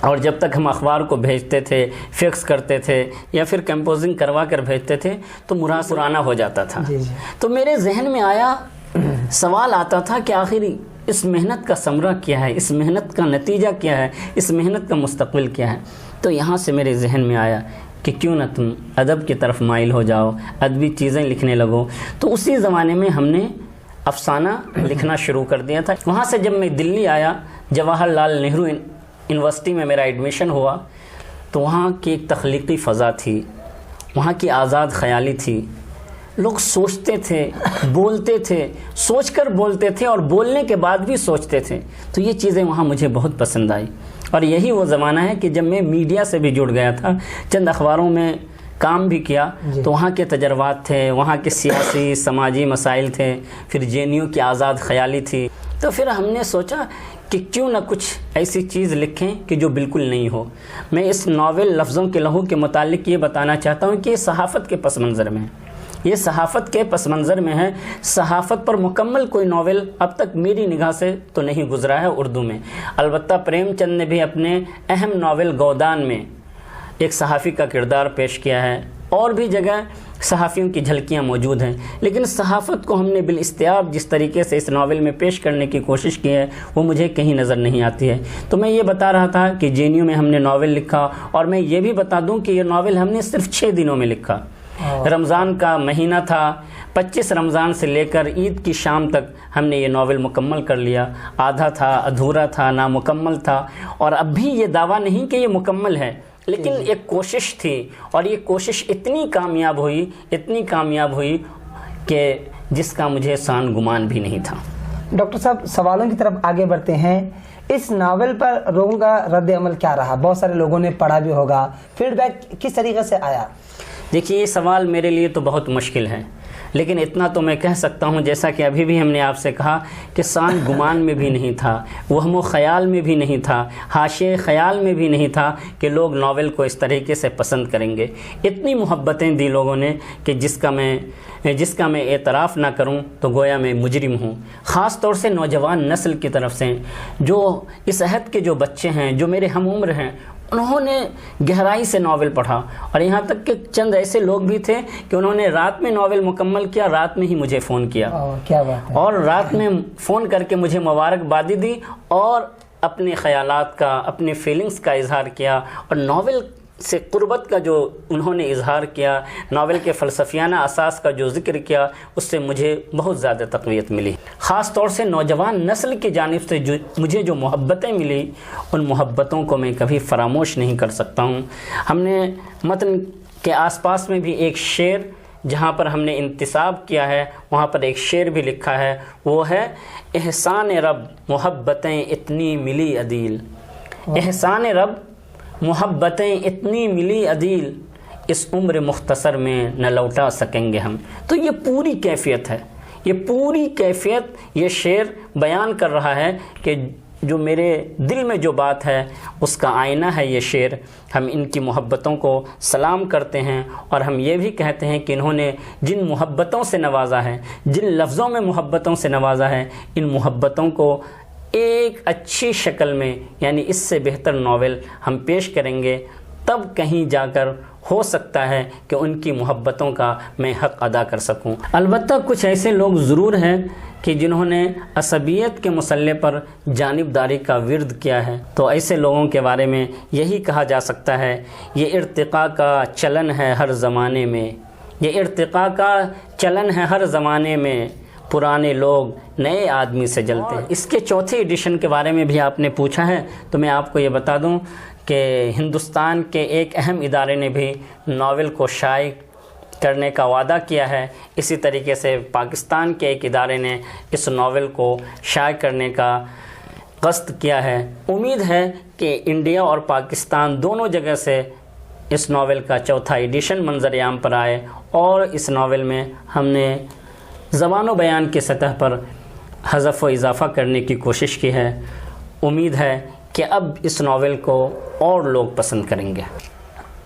اور جب تک ہم اخبار کو بھیجتے تھے، فیکس کرتے تھے یا پھر کمپوزنگ کروا کر بھیجتے تھے تو مراسل پرانا ہو جاتا تھا۔ تو میرے ذہن میں آیا، سوال آتا تھا کہ آخر اس محنت کا ثمرہ کیا ہے، اس محنت کا نتیجہ کیا ہے، اس محنت کا مستقبل کیا ہے؟ تو یہاں سے میرے ذہن میں آیا کہ کیوں نہ تم ادب کی طرف مائل ہو جاؤ، ادبی چیزیں لکھنے لگو۔ تو اسی زمانے میں ہم نے افسانہ لکھنا شروع کر دیا تھا۔ وہاں سے جب میں دلی آیا، جواہر لال نہرو یونیورسٹی میں میرا ایڈمیشن ہوا، تو وہاں کی ایک تخلیقی فضا تھی، وہاں کی آزاد خیالی تھی۔ لوگ سوچتے تھے، بولتے تھے، سوچ کر بولتے تھے اور بولنے کے بعد بھی سوچتے تھے۔ تو یہ چیزیں وہاں مجھے بہت پسند آئی، اور یہی وہ زمانہ ہے کہ جب میں میڈیا سے بھی جڑ گیا تھا، چند اخباروں میں کام بھی کیا، تو وہاں کے تجربات تھے، وہاں کے سیاسی سماجی مسائل تھے، پھر جے این یو کی آزاد خیالی تھی۔ تو پھر ہم نے سوچا کہ کیوں نہ کچھ ایسی چیز لکھیں کہ جو بالکل نہیں ہو۔ میں اس ناول لفظوں کے لہو کے متعلق یہ بتانا چاہتا ہوں کہ یہ صحافت کے پس منظر میں ہے، یہ صحافت کے پس منظر میں ہے۔ صحافت پر مکمل کوئی ناول اب تک میری نگاہ سے تو نہیں گزرا ہے اردو میں۔ البتہ پریم چند نے بھی اپنے اہم ناول گودان میں ایک صحافی کا کردار پیش کیا ہے، اور بھی جگہ صحافیوں کی جھلکیاں موجود ہیں، لیکن صحافت کو ہم نے بالاستیاب جس طریقے سے اس ناول میں پیش کرنے کی کوشش کی ہے وہ مجھے کہیں نظر نہیں آتی ہے۔ تو میں یہ بتا رہا تھا کہ جے این یو میں ہم نے ناول لکھا، اور میں یہ بھی بتا دوں کہ یہ ناول ہم نے صرف 6 دنوں میں لکھا۔ رمضان کا مہینہ تھا، 25 رمضان سے لے کر عید کی شام تک ہم نے یہ ناول مکمل کر لیا۔ آدھا تھا، ادھورا تھا، نامکمل تھا، اور اب بھی یہ دعویٰ نہیں کہ یہ مکمل ہے، لیکن ایک کوشش تھی، اور یہ کوشش اتنی کامیاب ہوئی کہ جس کا مجھے سان گمان بھی نہیں تھا۔ ڈاکٹر صاحب، سوالوں کی طرف آگے بڑھتے ہیں۔ اس ناول پر لوگوں کا رد عمل کیا رہا؟ بہت سارے لوگوں نے پڑھا بھی ہوگا، فیڈ بیک کس طریقے سے آیا؟ دیکھیے، یہ سوال میرے لیے تو بہت مشکل ہے، لیکن اتنا تو میں کہہ سکتا ہوں، جیسا کہ ابھی بھی ہم نے آپ سے کہا کہ سان گمان میں بھی نہیں تھا، وہم و خیال میں بھی نہیں تھا، حاشیہ خیال میں بھی نہیں تھا کہ لوگ ناول کو اس طریقے سے پسند کریں گے۔ اتنی محبتیں دی لوگوں نے کہ جس کا میں اعتراف نہ کروں تو گویا میں مجرم ہوں۔ خاص طور سے نوجوان نسل کی طرف سے، جو اس عہد کے جو بچے ہیں، جو میرے ہم عمر ہیں، انہوں نے گہرائی سے ناول پڑھا، اور یہاں تک کہ چند ایسے لوگ بھی تھے کہ انہوں نے رات میں ناول مکمل کیا، رات میں ہی مجھے فون کیا، کیا بات ہے، اور رات میں فون کر کے مجھے مبارکبادی دی، اور اپنے خیالات کا، اپنے فیلنگز کا اظہار کیا، اور ناول سے قربت کا جو انہوں نے اظہار کیا، ناول کے فلسفیانہ اساس کا جو ذکر کیا، اس سے مجھے بہت زیادہ تقویت ملی۔ خاص طور سے نوجوان نسل کی جانب سے مجھے جو محبتیں ملی، ان محبتوں کو میں کبھی فراموش نہیں کر سکتا ہوں۔ ہم نے متن کے آس پاس میں بھی ایک شعر، جہاں پر ہم نے انتساب کیا ہے، وہاں پر ایک شعر بھی لکھا ہے، وہ ہے احسان رب محبتیں اتنی ملی عدیل، احسان رب محبتیں اتنی ملی عدیل، اس عمر مختصر میں نہ لوٹا سکیں گے ہم۔ تو یہ پوری کیفیت ہے، یہ پوری کیفیت یہ شعر بیان کر رہا ہے کہ جو میرے دل میں جو بات ہے اس کا آئینہ ہے یہ شعر۔ ہم ان کی محبتوں کو سلام کرتے ہیں، اور ہم یہ بھی کہتے ہیں کہ انہوں نے جن محبتوں سے نوازا ہے، جن لفظوں میں محبتوں سے نوازا ہے، ان محبتوں کو ایک اچھی شکل میں، یعنی اس سے بہتر ناول ہم پیش کریں گے، تب کہیں جا کر ہو سکتا ہے کہ ان کی محبتوں کا میں حق ادا کر سکوں۔ البتہ کچھ ایسے لوگ ضرور ہیں کہ جنہوں نے عصبیت کے مسئلے پر جانبداری کا ورد کیا ہے، تو ایسے لوگوں کے بارے میں یہی کہا جا سکتا ہے، یہ ارتقاء کا چلن ہے ہر زمانے میں، یہ ارتقاء کا چلن ہے ہر زمانے میں، پرانے لوگ نئے آدمی سے جلتے ہیں۔ اس کے چوتھے ایڈیشن کے بارے میں بھی آپ نے پوچھا ہے، تو میں آپ کو یہ بتا دوں کہ ہندوستان کے ایک اہم ادارے نے بھی ناول کو شائع کرنے کا وعدہ کیا ہے، اسی طریقے سے پاکستان کے ایک ادارے نے اس ناول کو شائع کرنے کا قصد کیا ہے۔ امید ہے کہ انڈیا اور پاکستان دونوں جگہ سے اس ناول کا چوتھا ایڈیشن منظر عام پر آئے، اور اس ناول میں ہم نے زبان و بیان کی سطح پر حذف و اضافہ کرنے کی کوشش کی ہے۔ امید ہے کہ اب اس ناول کو اور لوگ پسند کریں گے۔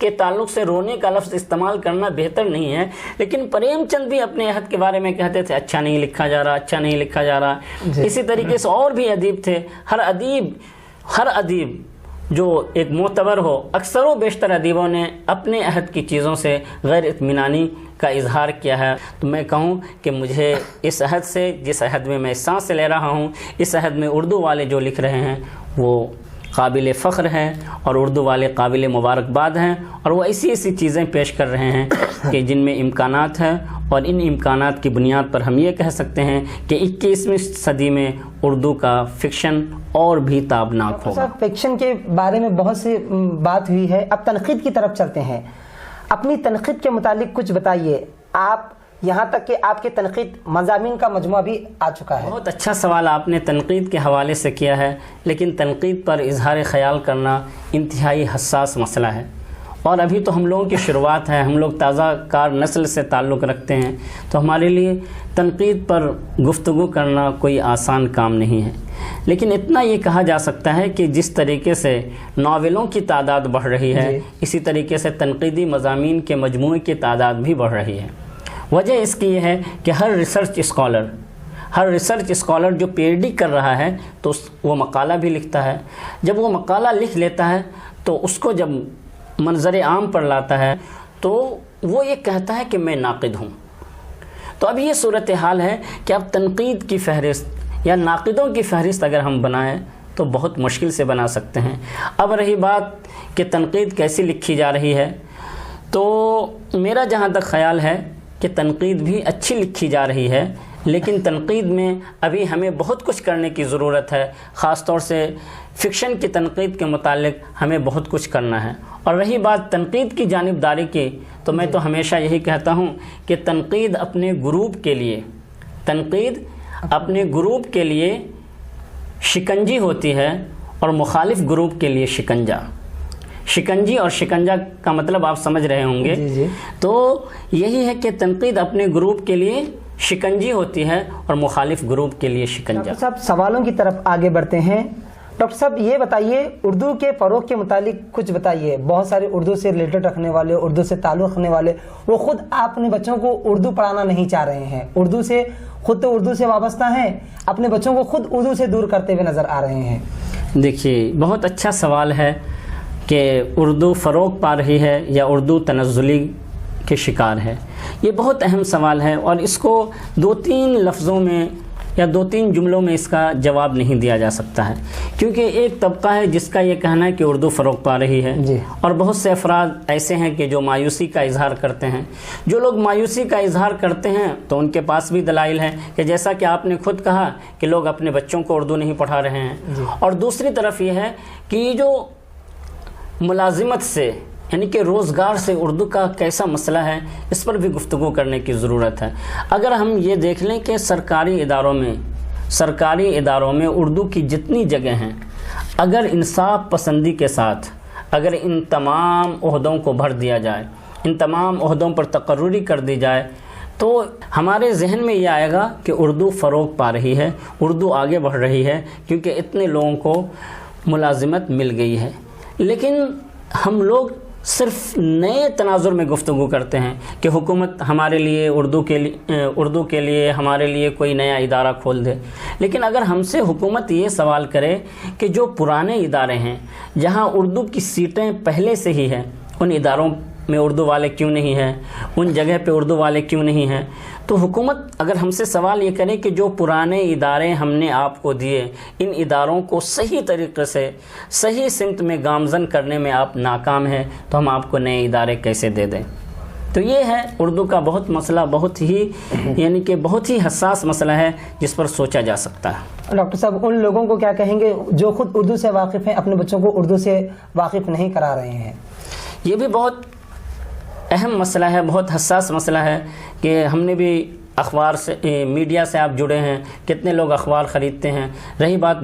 کے تعلق سے رونے کا لفظ استعمال کرنا بہتر نہیں ہے، لیکن پریم چند بھی اپنے عہد کے بارے میں کہتے تھے اچھا نہیں لکھا جا رہا، اچھا نہیں لکھا جا رہا۔ اسی طریقے سے اور بھی ادیب تھے، ہر ادیب جو ایک معتبر ہو، اکثر و بیشتر ادیبوں نے اپنے عہد کی چیزوں سے غیر اطمینانی کا اظہار کیا ہے۔ تو میں کہوں کہ مجھے اس عہد سے، جس عہد میں سانس لے رہا ہوں، اس عہد میں اردو والے جو لکھ رہے ہیں وہ قابل فخر ہیں، اور اردو والے قابل مبارکباد ہیں، اور وہ ایسی چیزیں پیش کر رہے ہیں کہ جن میں امکانات ہیں، اور ان امکانات کی بنیاد پر ہم یہ کہہ سکتے ہیں کہ 21ویں صدی میں اردو کا فکشن اور بھی تابناک ہوگا۔ فکشن کے بارے میں بہت سی بات ہوئی ہے، اب تنقید کی طرف چلتے ہیں۔ اپنی تنقید کے متعلق کچھ بتائیے، آپ یہاں تک کہ آپ کے تنقید مضامین کا مجموعہ بھی آ چکا ہے۔ بہت اچھا سوال آپ نے تنقید کے حوالے سے کیا ہے، لیکن تنقید پر اظہار خیال کرنا انتہائی حساس مسئلہ ہے، اور ابھی تو ہم لوگوں کی شروعات ہے، ہم لوگ تازہ کار نسل سے تعلق رکھتے ہیں، تو ہمارے لیے تنقید پر گفتگو کرنا کوئی آسان کام نہیں ہے۔ لیکن اتنا یہ کہا جا سکتا ہے کہ جس طریقے سے ناولوں کی تعداد بڑھ رہی ہے، اسی طریقے سے تنقیدی مضامین کے مجموعے کی تعداد بھی بڑھ رہی ہے۔ وجہ اس کی یہ ہے کہ ہر ریسرچ اسکالر جو پی ایچ ڈی کر رہا ہے تو وہ مقالہ بھی لکھتا ہے۔ جب وہ مقالہ لکھ لیتا ہے تو اس کو جب منظر عام پر لاتا ہے تو وہ یہ کہتا ہے کہ میں ناقد ہوں۔ تو اب یہ صورتحال ہے کہ اب تنقید کی فہرست یا ناقدوں کی فہرست اگر ہم بنائیں تو بہت مشکل سے بنا سکتے ہیں۔ اب رہی بات کہ تنقید کیسی لکھی جا رہی ہے، تو میرا جہاں تک خیال ہے کہ تنقید بھی اچھی لکھی جا رہی ہے، لیکن تنقید میں ابھی ہمیں بہت کچھ کرنے کی ضرورت ہے، خاص طور سے فکشن کی تنقید کے متعلق ہمیں بہت کچھ کرنا ہے۔ اور رہی بات تنقید کی جانبداری کی، تو میں تو ہمیشہ یہی کہتا ہوں کہ تنقید اپنے گروپ کے لیے شکنجی ہوتی ہے، اور مخالف گروپ کے لیے شکنجی اور شکنجہ کا مطلب آپ سمجھ رہے ہوں گے۔ تو یہی ہے کہ تنقید اپنے گروپ کے لیے شکنجی ہوتی ہے اور مخالف گروپ کے لیے شکنجہ۔ ڈاکٹر صاحب سوالوں کی طرف آگے بڑھتے ہیں۔ ڈاکٹر صاحب یہ بتائیے، اردو کے فروغ کے متعلق کچھ بتائیے۔ بہت سارے اردو سے ریلیٹڈ رکھنے والے، اردو سے تعلق رکھنے والے، وہ خود اپنے بچوں کو اردو پڑھانا نہیں چاہ رہے ہیں، اردو سے وابستہ ہیں، اپنے بچوں کو خود اردو سے دور کرتے ہوئے نظر آ رہے ہیں۔ دیکھیے، بہت اچھا سوال ہے کہ اردو فروغ پا رہی ہے یا اردو تنزلی کے شکار ہے۔ یہ بہت اہم سوال ہے، اور اس کو 2-3 لفظوں میں یا 2-3 جملوں میں اس کا جواب نہیں دیا جا سکتا ہے، کیونکہ ایک طبقہ ہے جس کا یہ کہنا ہے کہ اردو فروغ پا رہی ہے، اور بہت سے افراد ایسے ہیں کہ جو مایوسی کا اظہار کرتے ہیں۔ جو لوگ مایوسی کا اظہار کرتے ہیں تو ان کے پاس بھی دلائل ہیں، کہ جیسا کہ آپ نے خود کہا کہ لوگ اپنے بچوں کو اردو نہیں پڑھا رہے ہیں، اور دوسری طرف یہ ہے کہ یہ جو ملازمت سے یعنی کہ روزگار سے اردو کا کیسا مسئلہ ہے، اس پر بھی گفتگو کرنے کی ضرورت ہے۔ اگر ہم یہ دیکھ لیں کہ سرکاری اداروں میں اردو کی جتنی جگہ ہیں، اگر انصاف پسندی کے ساتھ اگر ان تمام عہدوں کو بھر دیا جائے، ان تمام عہدوں پر تقرری کر دی جائے، تو ہمارے ذہن میں یہ آئے گا کہ اردو فروغ پا رہی ہے، اردو آگے بڑھ رہی ہے، کیونکہ اتنے لوگوں کو ملازمت مل گئی ہے۔ لیکن ہم لوگ صرف نئے تناظر میں گفتگو کرتے ہیں کہ حکومت ہمارے لیے اردو کے لیے ہمارے لیے کوئی نیا ادارہ کھول دے، لیکن اگر ہم سے حکومت یہ سوال کرے کہ جو پرانے ادارے ہیں جہاں اردو کی سیٹیں پہلے سے ہی ہیں، ان اداروں میں اردو والے کیوں نہیں ہیں، ان جگہ پہ اردو والے کیوں نہیں ہیں، تو حکومت اگر ہم سے سوال یہ کرے کہ جو پرانے ادارے ہم نے آپ کو دیے، ان اداروں کو صحیح طریقے سے صحیح سمت میں گامزن کرنے میں آپ ناکام ہیں، تو ہم آپ کو نئے ادارے کیسے دے دیں۔ تو یہ ہے اردو کا بہت مسئلہ، بہت ہی حساس مسئلہ ہے جس پر سوچا جا سکتا ہے۔ ڈاکٹر صاحب ان لوگوں کو کیا کہیں گے جو خود اردو سے واقف ہیں، اپنے بچوں کو اردو سے واقف نہیں کرا رہے ہیں؟ یہ بھی بہت اہم مسئلہ ہے، بہت حساس مسئلہ ہے کہ ہم نے بھی اخبار سے، میڈیا سے آپ جڑے ہیں، کتنے لوگ اخبار خریدتے ہیں۔ رہی بات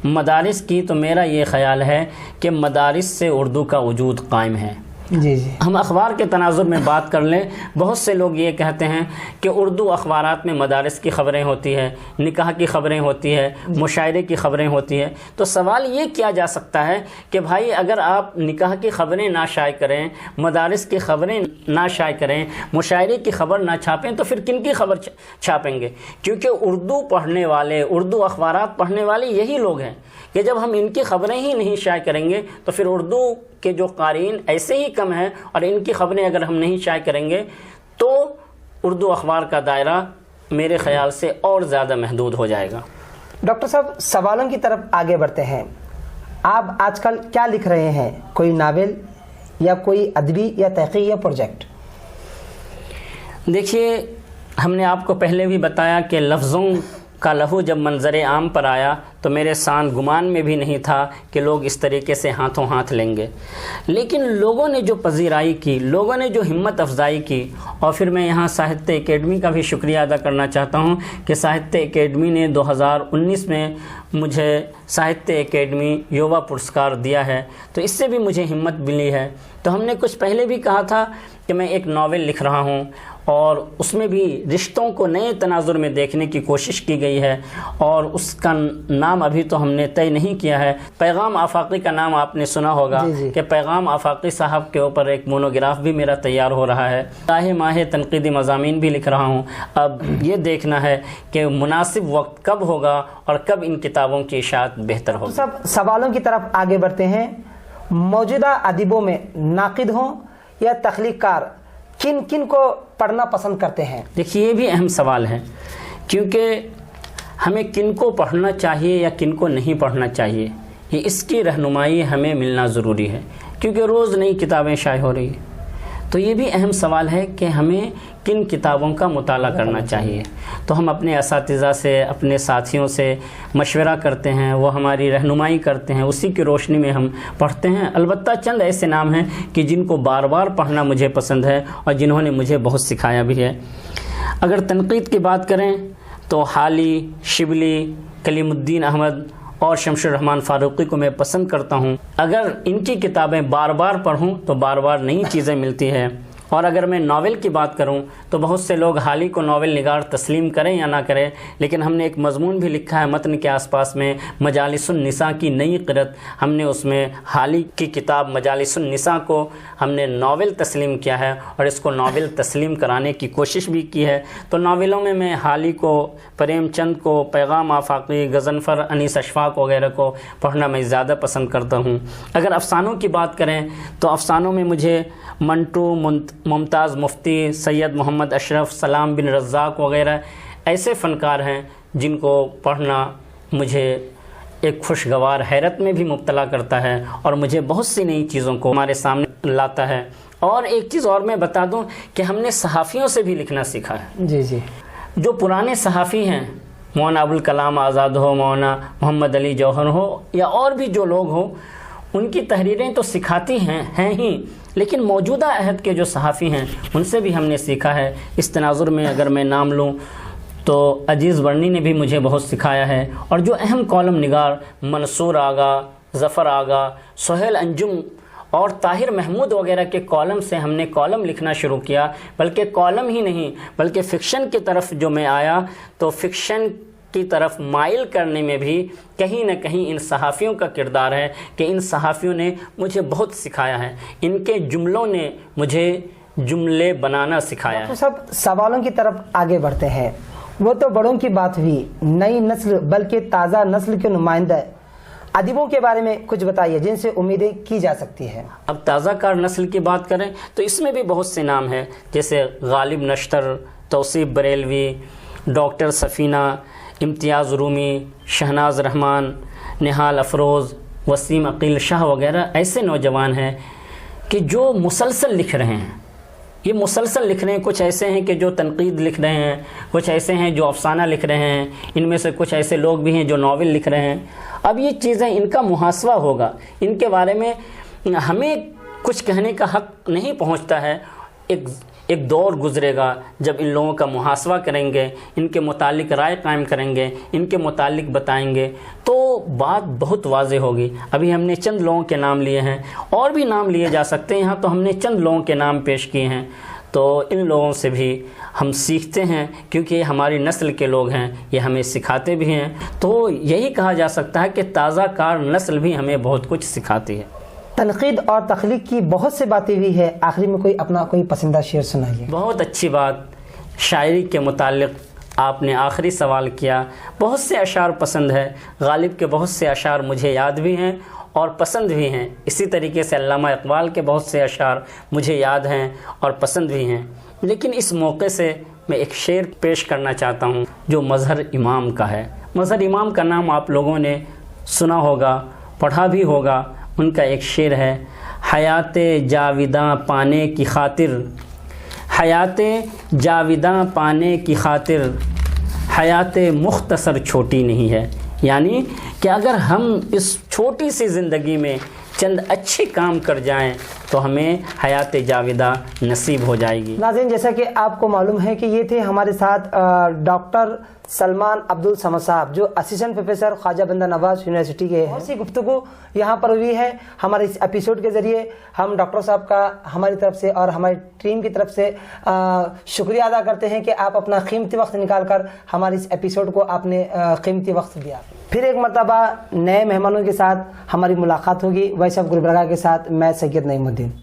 مدارس کی، تو میرا یہ خیال ہے کہ مدارس سے اردو کا وجود قائم ہے، جی جی ہم اخبار کے تناظر میں بات کر لیں، بہت سے لوگ یہ کہتے ہیں کہ اردو اخبارات میں مدارس کی خبریں ہوتی ہے، نکاح کی خبریں ہوتی ہے، مشاعرے کی خبریں ہوتی ہے۔ تو سوال یہ کیا جا سکتا ہے کہ بھائی اگر آپ نکاح کی خبریں نہ شائع کریں، مدارس کی خبریں نہ شائع کریں، مشاعرے کی خبر نہ چھاپیں، تو پھر کن کی خبر چھاپیں گے؟ کیونکہ اردو پڑھنے والے، اردو اخبارات پڑھنے والے یہی لوگ ہیں کہ جب ہم ان کی خبریں ہی نہیں شائع کریں گے تو پھر اردو کے جو قارئین ایسے ہی کم ہیں، اور ان کی خبریں اگر ہم نہیں شائع کریں گے تو اردو اخبار کا دائرہ میرے خیال سے اور زیادہ محدود ہو جائے گا۔ ڈاکٹر صاحب، سوالوں کی طرف آگے بڑھتے ہیں۔ آپ آج کل کیا لکھ رہے ہیں؟ کوئی ناول یا کوئی ادبی یا تحقیق یا پروجیکٹ؟ دیکھیے، ہم نے آپ کو پہلے بھی بتایا کہ لفظوں کا لہو جب منظر عام پر آیا تو میرے سان گمان میں بھی نہیں تھا کہ لوگ اس طریقے سے ہاتھوں ہاتھ لیں گے، لیکن لوگوں نے جو پذیرائی کی، لوگوں نے جو ہمت افزائی کی، اور پھر میں یہاں ساہتیہ اکیڈمی کا بھی شکریہ ادا کرنا چاہتا ہوں کہ ساہتیہ اکیڈمی نے 2019 میں مجھے ساہتیہ اکیڈمی یووا پرسکار دیا ہے، تو اس سے بھی مجھے ہمت ملی ہے۔ تو ہم نے کچھ پہلے بھی کہا تھا کہ میں ایک ناول لکھ رہا ہوں، اور اس میں بھی رشتوں کو نئے تناظر میں دیکھنے کی کوشش کی گئی ہے، اور اس کا نام ابھی تو ہم نے طے نہیں کیا ہے۔ پیغام آفاقی کا نام آپ نے سنا ہوگا کہ پیغام آفاقی صاحب کے اوپر ایک مونوگراف بھی میرا تیار ہو رہا ہے۔ ماہ تنقیدی مضامین بھی لکھ رہا ہوں۔ اب یہ دیکھنا ہے کہ مناسب وقت کب ہوگا اور کب ان کتابوں کی اشاعت بہتر ہوگی۔ سب سوالوں کی طرف آگے بڑھتے ہیں۔ موجودہ ادیبوں میں ناقد ہوں یا تخلیق کار، کن کن کو پڑھنا پسند کرتے ہیں؟ دیکھیے، یہ بھی اہم سوال ہے، کیونکہ ہمیں کن کو پڑھنا چاہیے یا کن کو نہیں پڑھنا چاہیے، یہ اس کی رہنمائی ہمیں ملنا ضروری ہے، کیونکہ روز نئی کتابیں شائع ہو رہی ہیں۔ تو یہ بھی اہم سوال ہے کہ ہمیں کن کتابوں کا مطالعہ کرنا چاہیے۔ تو ہم اپنے اساتذہ سے، اپنے ساتھیوں سے مشورہ کرتے ہیں، وہ ہماری رہنمائی کرتے ہیں، اسی کی روشنی میں ہم پڑھتے ہیں۔ البتہ چند ایسے نام ہیں کہ جن کو بار بار پڑھنا مجھے پسند ہے اور جنہوں نے مجھے بہت سکھایا بھی ہے۔ اگر تنقید کی بات کریں تو حالی، شبلی، کلیم الدین احمد اور شمس الرحمن فاروقی کو میں پسند کرتا ہوں۔ اگر ان کی کتابیں بار بار پڑھوں تو بار بار نئی چیزیں ملتی ہیں۔ اور اگر میں ناول کی بات کروں تو بہت سے لوگ حالی کو ناول نگار تسلیم کریں یا نہ کریں، لیکن ہم نے ایک مضمون بھی لکھا ہے متن کے آس پاس میں، مجالس النساء کی نئی قرت۔ ہم نے اس میں حالی کی کتاب مجالس النساء کو ہم نے ناول تسلیم کیا ہے، اور اس کو ناول تسلیم کرانے کی کوشش بھی کی ہے۔ تو ناولوں میں حالی کو، پریم چند کو، پیغام آفاقی، غضنفر، انیس اشفاق وغیرہ کو پڑھنا میں زیادہ پسند کرتا ہوں۔ اگر افسانوں کی بات کریں تو افسانوں میں مجھے منٹو، ممتاز مفتی، سید محمد اشرف، سلام بن رزاق وغیرہ ایسے فنکار ہیں جن کو پڑھنا مجھے ایک خوشگوار حیرت میں بھی مبتلا کرتا ہے، اور مجھے بہت سی نئی چیزوں کو ہمارے سامنے لاتا ہے۔ اور ایک چیز اور میں بتا دوں کہ ہم نے صحافیوں سے بھی لکھنا سیکھا ہے۔ جی جی، جو پرانے صحافی ہیں، مولانا ابوالکلام آزاد ہو، مولانا محمد علی جوہر ہو، یا اور بھی جو لوگ ہوں، ان کی تحریریں تو سکھاتی ہیں ہی، لیکن موجودہ عہد کے جو صحافی ہیں ان سے بھی ہم نے سیکھا ہے۔ اس تناظر میں اگر میں نام لوں تو عزیز ورنی نے بھی مجھے بہت سکھایا ہے، اور جو اہم کالم نگار منصور آغا، ظفر آغا، سہیل انجم اور طاہر محمود وغیرہ کے کالم سے ہم نے کالم لکھنا شروع کیا۔ بلکہ کالم ہی نہیں، بلکہ فکشن کی طرف جو میں آیا تو فکشن کی طرف مائل کرنے میں بھی کہیں نہ کہیں ان صحافیوں کا کردار ہے کہ ان صحافیوں نے مجھے بہت سکھایا ہے، ان کے جملوں نے مجھے جملے بنانا سکھایا ہے۔ تو سب سوالوں کی طرف آگے بڑھتے ہیں۔ وہ تو بڑوں کی بات ہوئی، نئی نسل بلکہ تازہ نسل کے نمائندہ ادیبوں کے بارے میں کچھ بتائیے جن سے امیدیں کی جا سکتی ہیں۔ اب تازہ کار نسل کی بات کریں تو اس میں بھی بہت سے نام ہیں، جیسے غالب نشتر، توصیف بریلوی، ڈاکٹر سفینہ، امتیاز رومی، شہناز رحمان، نہال افروز، وسیم عقیل شاہ وغیرہ ایسے نوجوان ہیں کہ جو مسلسل لکھ رہے ہیں۔ یہ مسلسل لکھ رہے ہیں، کچھ ایسے ہیں کہ جو تنقید لکھ رہے ہیں، کچھ ایسے ہیں جو افسانہ لکھ رہے ہیں، ان میں سے کچھ ایسے لوگ بھی ہیں جو ناول لکھ رہے ہیں۔ اب یہ چیزیں ان کا محاسبہ ہوگا، ان کے بارے میں ہمیں کچھ کہنے کا حق نہیں پہنچتا ہے۔ ایک دور گزرے گا جب ان لوگوں کا محاسبہ کریں گے، ان کے متعلق رائے قائم کریں گے، ان کے متعلق بتائیں گے، تو بات بہت واضح ہوگی۔ ابھی ہم نے چند لوگوں کے نام لیے ہیں، اور بھی نام لیے جا سکتے ہیں، یہاں تو ہم نے چند لوگوں کے نام پیش کیے ہیں۔ تو ان لوگوں سے بھی ہم سیکھتے ہیں، کیونکہ یہ ہماری نسل کے لوگ ہیں، یہ ہمیں سکھاتے بھی ہیں۔ تو یہی کہا جا سکتا ہے کہ تازہ کار نسل بھی ہمیں بہت کچھ سکھاتی ہے۔ تنقید اور تخلیق کی بہت سے باتیں ہوئی ہے، آخری میں اپنا کوئی پسندیدہ شعر سنائیے۔ بہت اچھی بات، شاعری کے متعلق آپ نے آخری سوال کیا۔ بہت سے اشعار پسند ہے، غالب کے بہت سے اشعار مجھے یاد بھی ہیں اور پسند بھی ہیں۔ اسی طریقے سے علامہ اقبال کے بہت سے اشعار مجھے یاد ہیں اور پسند بھی ہیں۔ لیکن اس موقع سے میں ایک شعر پیش کرنا چاہتا ہوں جو مظہر امام کا ہے۔ مظہر امام کا نام آپ لوگوں نے سنا ہوگا، پڑھا بھی ہوگا۔ ان کا ایک شعر ہے: حیات جاویداں پانے کی خاطر، حیات جاویداں پانے کی خاطر، حیات مختصر چھوٹی نہیں ہے۔ یعنی کہ اگر ہم اس چھوٹی سی زندگی میں چند اچھے کام کر جائیں تو ہمیں حیات جاویدہ نصیب ہو جائے گی۔ ناظرین، جیسا کہ آپ کو معلوم ہے کہ یہ تھے ہمارے ساتھ ڈاکٹر سلمان عبدالصمد صاحب، جو اسسٹنٹ پروفیسر خواجہ بندہ نواز یونیورسٹی کے ہیں۔ بہت سی گفتگو یہاں پر ہوئی ہے۔ ہمارے اس ایپیسوڈ کے ذریعے ہم ڈاکٹر صاحب کا ہماری طرف سے اور ہماری ٹیم کی طرف سے شکریہ ادا کرتے ہیں کہ آپ اپنا قیمتی وقت نکال کر ہمارے اس ایپیسوڈ کو آپ نے قیمتی وقت دیا۔ پھر ایک مرتبہ نئے مہمانوں کے ساتھ ہماری ملاقات ہوگی۔ وائس آف گلبرگہ کے ساتھ میں سید نعیم الدین۔